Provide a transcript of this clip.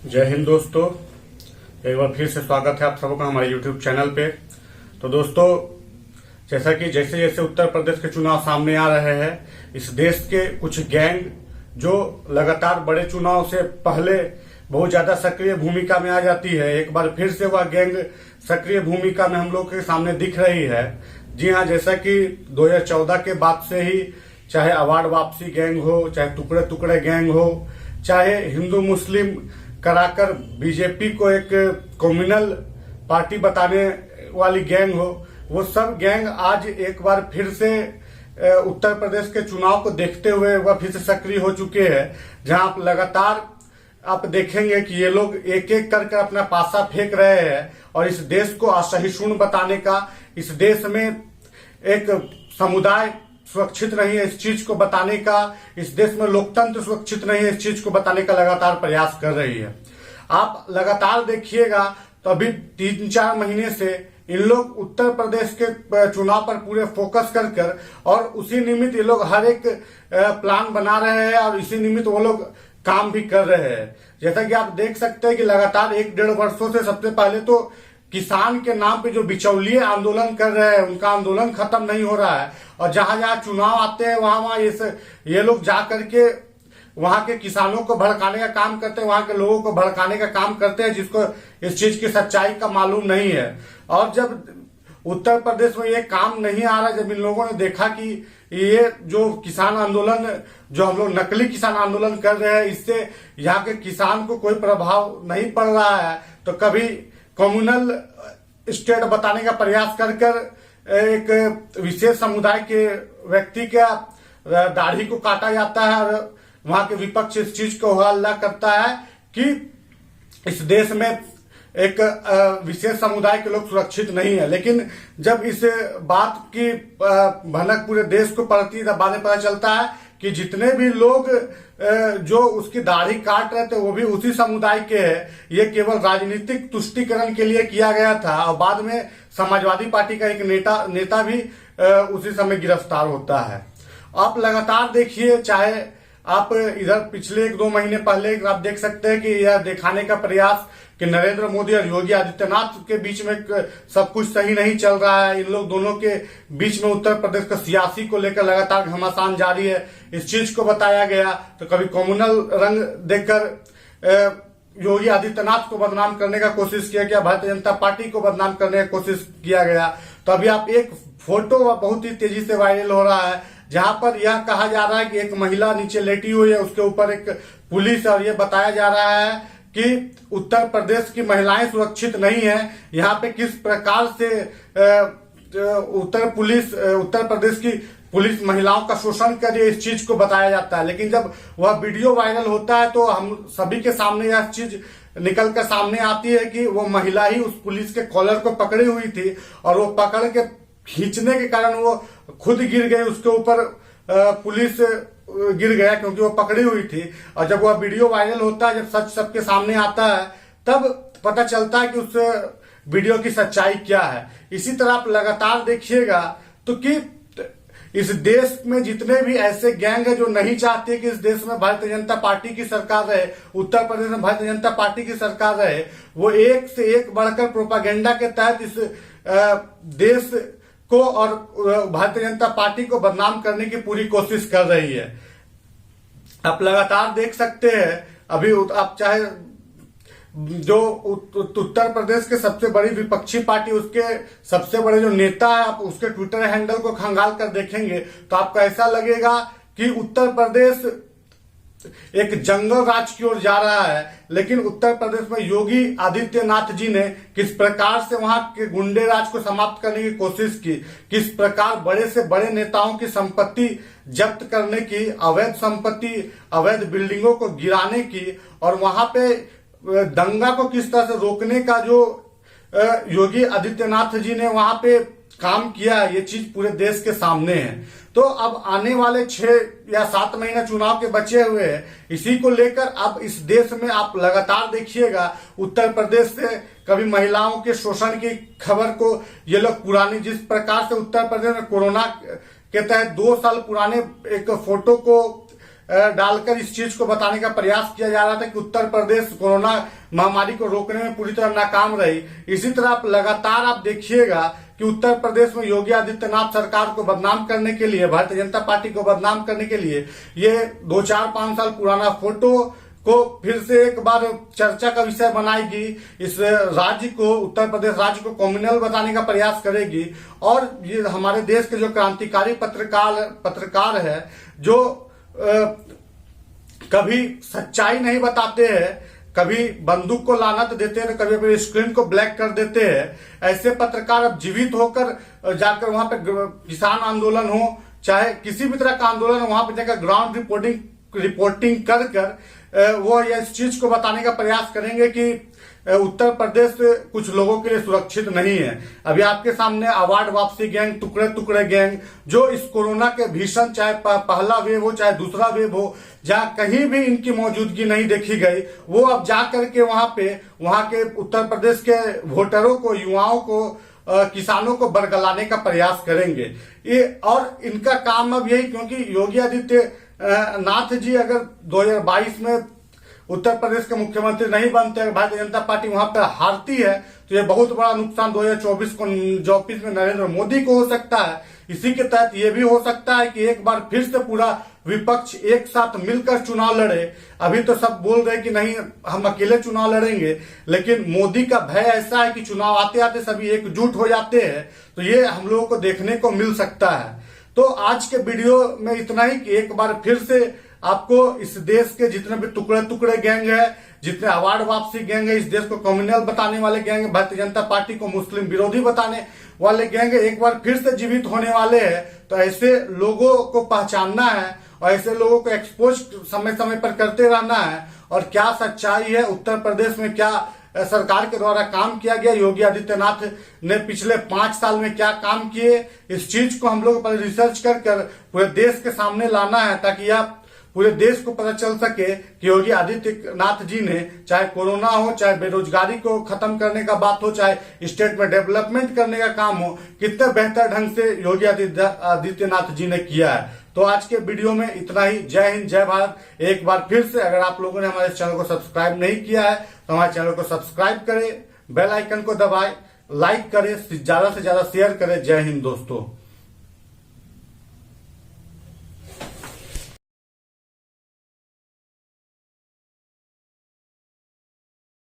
जय हिंद दोस्तों, एक बार फिर से स्वागत है आप सबका हमारे YouTube चैनल पे। तो दोस्तों, जैसा कि जैसे जैसे उत्तर प्रदेश के चुनाव सामने आ रहे हैं, इस देश के कुछ गैंग जो लगातार बड़े चुनाव से पहले बहुत ज्यादा सक्रिय भूमिका में आ जाती है, एक बार फिर से वह गैंग सक्रिय भूमिका में हम लोग के सामने दिख रही है। जी हाँ, जैसा कि 2014 के बाद से ही चाहे अवार्ड वापसी गैंग हो, चाहे टुकड़े टुकड़े गैंग हो, चाहे हिंदू मुस्लिम कराकर बीजेपी को एक कम्युनल पार्टी बताने वाली गैंग हो, वो सब गैंग आज एक बार फिर से उत्तर प्रदेश के चुनाव को देखते हुए वह फिर से सक्रिय हो चुके हैं। जहां आप लगातार आप देखेंगे कि ये लोग एक एक करके अपना पासा फेंक रहे हैं और इस देश को असहिष्णु बताने का, इस देश में एक समुदाय सुरक्षित नहीं है इस चीज को बताने का, इस देश में लोकतंत्र सुरक्षित नहीं है इस चीज को बताने का लगातार प्रयास कर रही है। आप लगातार देखिएगा तो अभी 3-4 महीने से इन लोग उत्तर प्रदेश के चुनाव पर पूरे फोकस कर और उसी निमित्त ये लोग हर एक प्लान बना रहे हैं और इसी निमित्त वो लोग काम भी कर रहे हैं। जैसा कि आप देख सकते हैं कि लगातार 1-1.5 वर्षों से सबसे पहले तो किसान के नाम पे जो बिचौलिए आंदोलन कर रहे हैं, उनका आंदोलन खत्म नहीं हो रहा है और जहां जहां चुनाव आते हैं वहां ये लोग जा करके वहां के किसानों को भड़काने का काम करते हैं, वहां के लोगों को भड़काने का काम करते हैं, जिसको इस चीज की सच्चाई का मालूम नहीं है। और जब उत्तर प्रदेश में ये काम नहीं आ रहा, जब इन लोगों ने देखा कि ये जो किसान आंदोलन, जो हम लोग नकली किसान आंदोलन कर रहे हैं, इससे यहाँ के किसान को कोई प्रभाव नहीं पड़ रहा है, तो कभी कम्युनल स्टेट बताने का प्रयास कर एक विशेष समुदाय के व्यक्ति का दाढ़ी को काटा जाता है और वहां के विपक्ष इस चीज को हल्ला करता है कि इस देश में एक विशेष समुदाय के लोग सुरक्षित नहीं है। लेकिन जब इस बात की भनक पूरे देश को पड़ती है, बाद में पता चलता है कि जितने भी लोग जो उसकी दाढ़ी काट रहे थे वो भी उसी समुदाय के हैं। ये केवल राजनीतिक तुष्टीकरण के लिए किया गया था और बाद में समाजवादी पार्टी का एक नेता भी उसी समय गिरफ्तार होता है। आप लगातार देखिए, चाहे आप इधर पिछले 1-2 महीने पहले आप देख सकते हैं कि यह दिखाने का प्रयास कि नरेंद्र मोदी और योगी आदित्यनाथ के बीच में सब कुछ सही नहीं चल रहा है, इन लोग दोनों के बीच में उत्तर प्रदेश का सियासी को लेकर लगातार घमासान जारी है, इस चीज को बताया गया। तो कभी कम्युनल रंग देकर योगी आदित्यनाथ को बदनाम करने का कोशिश किया गया, भारतीय जनता पार्टी को बदनाम करने का कोशिश किया गया। तो अभी आप एक फोटो बहुत ही तेजी से वायरल हो रहा है, जहां पर यह कहा जा रहा है कि एक महिला नीचे लेटी हुई है, उसके ऊपर एक पुलिस, और यह बताया जा रहा है कि उत्तर प्रदेश की महिलाएं सुरक्षित नहीं है। यहाँ पे किस प्रकार से उत्तर प्रदेश की पुलिस महिलाओं का शोषण कर रही है, इस चीज को बताया जाता है। लेकिन जब वह वीडियो वायरल होता है तो हम सभी के सामने यह चीज निकल कर सामने आती है कि वो महिला ही उस पुलिस के कॉलर को पकड़ी हुई थी और वो पकड़ के खींचने के कारण वो खुद गिर गई, उसके ऊपर पुलिस गिर गया क्योंकि वो पकड़ी हुई थी। और जब वह वीडियो वायरल होता है, जब सच सबके सामने आता है, तब पता चलता है कि उस वीडियो की सच्चाई क्या है। इसी तरह आप लगातार देखिएगा तो कि इस देश में जितने भी ऐसे गैंग है जो नहीं चाहते कि इस देश में भारतीय जनता पार्टी की सरकार रहे, उत्तर प्रदेश में भारतीय जनता पार्टी की सरकार रहे, वो एक से एक बढ़कर प्रोपागेंडा के तहत इस देश को और भारतीय जनता पार्टी को बदनाम करने की पूरी कोशिश कर रही है। आप लगातार देख सकते हैं, अभी आप चाहे जो उत्तर प्रदेश के सबसे बड़ी विपक्षी पार्टी, उसके सबसे बड़े जो नेता है, आप उसके ट्विटर हैंडल को खंगाल कर देखेंगे तो आपको ऐसा लगेगा कि उत्तर प्रदेश एक जंगल राज की ओर जा रहा है। लेकिन उत्तर प्रदेश में योगी आदित्यनाथ जी ने किस प्रकार से वहां के गुंडे राज को समाप्त करने की कोशिश की, किस प्रकार बड़े से बड़े नेताओं की संपत्ति जब्त करने की, अवैध संपत्ति, अवैध बिल्डिंगों को गिराने की, और वहां पे दंगा को किस तरह से रोकने का जो योगी आदित्यनाथ जी ने वहां पे काम किया है, ये चीज पूरे देश के सामने है। तो अब आने वाले 6 या 7 महीने चुनाव के बचे हुए हैं, इसी को लेकर अब इस देश में आप लगातार देखिएगा, उत्तर प्रदेश से कभी महिलाओं के शोषण की खबर को ये लोग पुरानी, जिस प्रकार से उत्तर प्रदेश में कोरोना के तहत 2 साल पुराने एक फोटो को डालकर इस चीज को बताने का प्रयास किया जा रहा था कि उत्तर प्रदेश कोरोना महामारी को रोकने में पूरी तरह नाकाम रही। इसी तरह लगातार आप देखिएगा कि उत्तर प्रदेश में योगी आदित्यनाथ सरकार को बदनाम करने के लिए, भारतीय जनता पार्टी को बदनाम करने के लिए ये 2-4-5 साल पुराना फोटो को फिर से एक बार चर्चा का विषय बनाएगी। इस राज्य को, उत्तर प्रदेश राज्य को कम्युनल बताने का प्रयास करेगी। और ये हमारे देश के जो क्रांतिकारी पत्रकार है, जो कभी सच्चाई नहीं बताते हैं, कभी बंदूक को लानत देते हैं, कभी अपनी स्क्रीन को ब्लैक कर देते हैं, ऐसे पत्रकार अब जीवित होकर जाकर वहां पे किसान आंदोलन हो, चाहे किसी भी तरह का आंदोलन हो, वहां पे जाकर ग्राउंड रिपोर्टिंग कर वो इस चीज को बताने का प्रयास करेंगे कि उत्तर प्रदेश कुछ लोगों के लिए सुरक्षित नहीं है। अभी आपके सामने अवार्ड वापसी गैंग, टुकड़े टुकड़े गैंग, जो इस कोरोना के भीषण, चाहे पहला वेव हो चाहे दूसरा वेव हो, जहां कहीं भी इनकी मौजूदगी नहीं देखी गई, वो अब जा करके वहां के उत्तर प्रदेश के वोटरों को, युवाओं को, किसानों को बरगलाने का प्रयास करेंगे। और इनका काम अब यही, क्योंकि योगी आदित्यनाथ जी अगर 2022 में उत्तर प्रदेश के मुख्यमंत्री नहीं बनते, अगर भारतीय जनता पार्टी वहां पर हारती है, तो ये बहुत बड़ा नुकसान 2024 में नरेंद्र मोदी को हो सकता है। इसी के तहत ये भी हो सकता है कि एक बार फिर से पूरा विपक्ष एक साथ मिलकर चुनाव लड़े। अभी तो सब बोल रहे कि नहीं, हम अकेले चुनाव लड़ेंगे, लेकिन मोदी का भय ऐसा है कि चुनाव आते आते सभी एकजुट हो जाते हैं, तो ये हम लोगों को देखने को मिल सकता है। तो आज के वीडियो में इतना ही कि एक बार फिर से आपको इस देश के जितने भी टुकड़े टुकड़े गैंग है, जितने अवार्ड वापसी गैंग है, इस देश को कम्युनल बताने वाले गैंग है, भारतीय जनता पार्टी को मुस्लिम विरोधी बताने वाले गैंग है, एक बार फिर से जीवित होने वाले हैं। तो ऐसे लोगों को पहचानना है और ऐसे लोगों को एक्सपोज समय समय पर करते रहना है। और क्या सच्चाई है, उत्तर प्रदेश में क्या सरकार के द्वारा काम किया गया, योगी आदित्यनाथ ने पिछले 5 साल में क्या काम किए, इस चीज को हम लोग पर रिसर्च कर पूरे देश के सामने लाना है, ताकि आप पूरे देश को पता चल सके कि योगी आदित्यनाथ जी ने, चाहे कोरोना हो, चाहे बेरोजगारी को खत्म करने का बात हो, चाहे स्टेट में डेवलपमेंट करने का काम हो, कितने बेहतर ढंग से योगी आदित्यनाथ जी ने किया है। तो आज के वीडियो में इतना ही। जय हिंद, जय भारत। एक बार फिर से अगर आप लोगों ने हमारे चैनल को सब्सक्राइब नहीं किया है तो हमारे चैनल को सब्सक्राइब करें, बेल आइकन को दबाएं, लाइक करें, ज्यादा से ज्यादा शेयर करें। जय हिंद दोस्तों।